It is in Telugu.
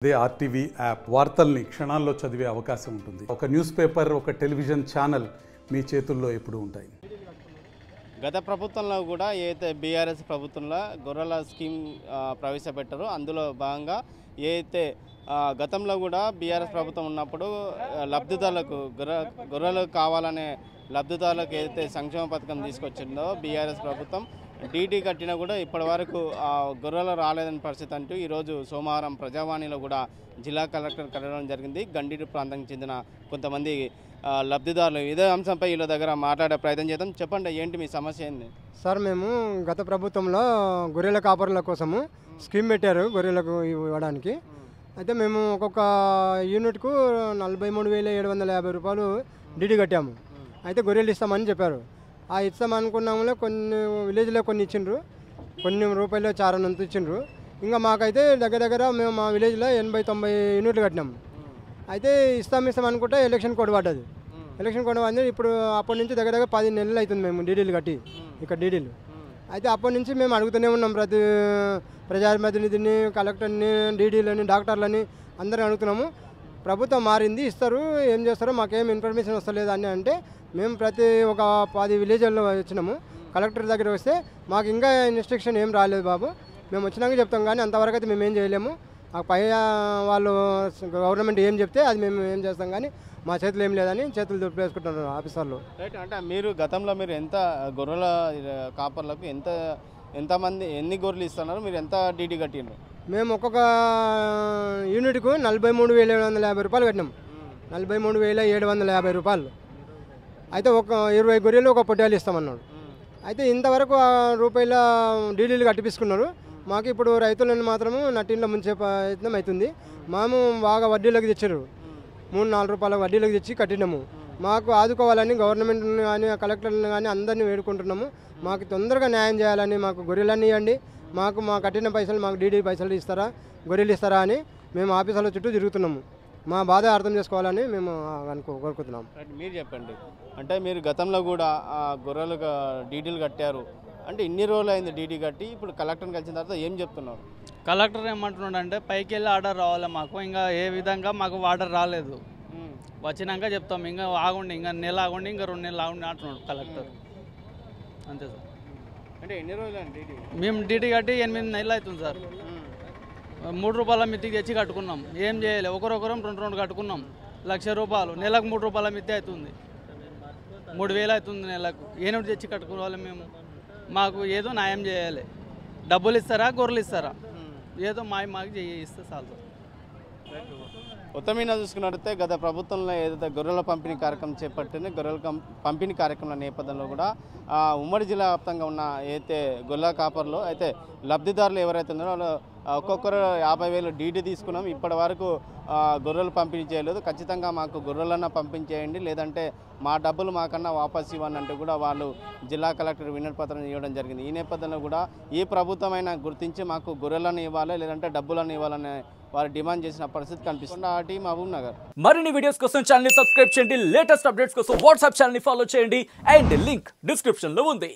అదే ఆర్టీవీ యాప్ వార్తల్ని క్షణాల్లో చదివే అవకాశం ఉంటుంది. ఒక న్యూస్ పేపర్, ఒక టెలివిజన్ ఛానల్ మీ చేతుల్లో ఎప్పుడూ ఉంటాయి. గత ప్రభుత్వంలో కూడా ఏదైతే బీఆర్ఎస్ ప్రభుత్వంలో గొర్రెల స్కీమ్ ప్రవేశపెట్టారో అందులో భాగంగా ఏదైతే గతంలో కూడా బీఆర్ఎస్ ప్రభుత్వం ఉన్నప్పుడు లబ్ధిదారులకు గొర్రెలు కావాలనే లబ్ధిదారులకు ఏదైతే సంక్షేమ పథకం తీసుకొచ్చిందో బీఆర్ఎస్ ప్రభుత్వం డీడీ కట్టినా కూడా ఇప్పటి వరకు గొర్రెలు రాలేదని పరిస్థితి అంటూ ఈరోజు సోమవారం ప్రజావాణిలో కూడా జిల్లా కలెక్టర్ కలవడం జరిగింది. గండీరు ప్రాంతానికి చెందిన కొంతమంది లబ్ధిదారులు ఇదే అంశంపై వీళ్ళ దగ్గర మాట్లాడే ప్రయత్నం చేద్దాం. చెప్పండి, ఏంటి మీ సమస్య ఏంది? సార్, మేము గత ప్రభుత్వంలో గొర్రెల కాపరుల కోసము స్కీమ్ పెట్టారు గొర్రెలకు ఇవ్వడానికి. అయితే మేము ఒక్కొక్క యూనిట్కు 43,750 రూపాయలు డీడీ కట్టాము. అయితే గొర్రెలు ఇస్తామని చెప్పారు. ఇస్తామనుకున్నాములే, కొన్ని విలేజ్లో కొన్ని ఇచ్చిండ్రు, కొన్ని రూపాయలు చారనంత ఇచ్చిండ్రు. ఇంకా మాకైతే దగ్గర మేము మా విలేజ్లో 80-90 యూనిట్లు కట్టినాము. అయితే ఇస్తాం అనుకుంటే ఎలక్షన్ కోడ్ పడ్డది. ఎలక్షన్ కోడ్ పడింది. ఇప్పుడు అప్పటి నుంచి దగ్గర 10 నెలలు అవుతుంది మేము డీడీలు కట్టి ఇక్కడ డీడీలు. అయితే అప్పటి నుంచి మేము అడుగుతూనే ఉన్నాం, ప్రతి ప్రజాప్రతినిధిని, కలెక్టర్ని, డీడీలని, డాక్టర్లని అందరిని అడుగుతున్నాము. ప్రభుత్వం మారింది, ఇస్తారు, ఏం చేస్తారో మాకేం ఇన్ఫర్మేషన్ వస్తలేదు అని అంటే మేము ప్రతి ఒక 10 విలేజ్ల్లో వచ్చినాము. కలెక్టర్ దగ్గర వస్తే మాకు ఇంకా ఇన్స్ట్రక్షన్ ఏం రాలేదు బాబు, మేము వచ్చినాక చెప్తాం, కానీ అంతవరకు అయితే మేము ఏం చేయలేము. పై వాళ్ళు గవర్నమెంట్ ఏం చెప్తే అది మేము ఏం చేస్తాం, కానీ మా చేతులు ఏం లేదని చేతులు దులిపేసుకుంటున్నారు ఆఫీసర్లు. రైట్. అంటే మీరు గతంలో ఎంత గొర్రెల కాపర్లకు ఎంతమంది ఎన్ని గొర్రెలు ఇస్తున్నారు, మీరు ఎంత డీడీ కట్టిండ్రు? మేము ఒక్కొక్క యూనిట్కు 43,750 రూపాయలు కట్టినాం. 43,750 రూపాయలు. అయితే ఒక 20 గొర్రెలు ఒక పొట్టేలు ఇస్తామన్నాడు. అయితే ఇంతవరకు రూపాయల డీడీలు కట్టిపించుకున్నారు. మాకు ఇప్పుడు రైతులను మాత్రము నట్టింట్లో ముంచే ప్రయత్నం అవుతుంది. మేము బాగా వడ్డీలకు తెచ్చారు, 3-4 రూపాయల వడ్డీలకు తెచ్చి కట్టినాము. మాకు ఆదుకోవాలని గవర్నమెంట్ని కానీ కలెక్టర్ని కానీ అందరినీ వేడుకుంటున్నాము. మాకు తొందరగా న్యాయం చేయాలని, మాకు గొర్రెలన్నీ ఇవ్వండి, మాకు మా కట్టిన పైసలు మాకు డీడీ పైసలు ఇస్తారా, గొర్రెలు ఇస్తారా అని మేము ఆఫీసుల చుట్టూ తిరుగుతున్నాము. మా బాధ అర్థం చేసుకోవాలని మేము కోరుకుంటున్నాం. మీరు చెప్పండి, అంటే మీరు గతంలో కూడా గొర్రెలు డీడీలు కట్టారు అంటే ఇన్ని రోజులు అయింది డీడీ కట్టి, ఇప్పుడు కలెక్టర్ని కలిసిన తర్వాత ఏం చెప్తున్నారు? కలెక్టర్ ఏమంటున్నాడు అంటే పైకి వెళ్ళి ఆర్డర్ రావాలి మాకు, ఇంకా ఏ విధంగా మాకు ఆర్డర్ రాలేదు, వచ్చినాక చెప్తాం, ఇంకా ఆగుండి, ఇంకా నెల ఆగుండి, ఇంకా 2 నెలలు ఆగుండి అంటున్నాడు కలెక్టర్. అంతే సార్. అంటే ఎన్ని రోజులు డీడీ? మేము డీడీ కట్టి 8 నెలలు అవుతుంది సార్. 3 రూపాయల మిత్తికి తెచ్చి కట్టుకున్నాం, ఏం చేయలేదు. ఒకరొకరం 2 కట్టుకున్నాం. 1,00,000 రూపాయలు నెలకు 3 రూపాయల మిత్తి అవుతుంది, 3,000 అవుతుంది నెలకు. ఏనుడు తెచ్చి కట్టుకోవాలి మేము, మాకు ఏదో న్యాయం చేయాలి. డబ్బులు ఇస్తారా, గొర్రెలు ఇస్తారా, ఏదో మాకు ఇస్తే చాలు. మొత్తం మీద చూసుకున్నట్లయితే గత ప్రభుత్వంలో ఏదైతే గొర్రెల పంపిణీ కార్యక్రమం చేపట్టింది, గొర్రెల పంపిణీ కార్యక్రమం నేపథ్యంలో కూడా ఉమ్మడి జిల్లా వ్యాప్తంగా ఉన్న ఏదైతే గొర్రెల కాపర్లు అయితే లబ్ధిదారులు ఎవరైతే ఉన్నారో వాళ్ళు ఒక్కొక్కరు 50,000 డీడీ తీసుకున్నాం, ఇప్పటి వరకు గొర్రెలు పంపిణీ చేయలేదు, ఖచ్చితంగా మాకు గొర్రెలన్నా పంపించేయండి, లేదంటే మా డబ్బులు మాకన్నా వాపస్ ఇవ్వండి అంటూ కూడా వాళ్ళు జిల్లా కలెక్టర్ వినతి పత్రం ఇవ్వడం జరిగింది. ఈ నేపథ్యంలో కూడా ఈ ప్రభుత్వమైనా గుర్తించి మాకు గొర్రెలను ఇవ్వాలి, లేదంటే డబ్బులను ఇవ్వాలని వారు డిమాండ్ చేసిన పరిస్థితి కనిపిస్తుంది. ఆ టీం మహబూబ్ నగర్. మరిన్ని వీడియోస్ కోసం ఛానల్ ని సబ్స్క్రైబ్ చేయండి, లేటెస్ట్ అప్డేట్స్ కోసం వాట్సాప్ ఛానల్ ని ఫాలో చేయండి, అండ్ లింక్ డిస్క్రిప్షన్ లో ఉంది.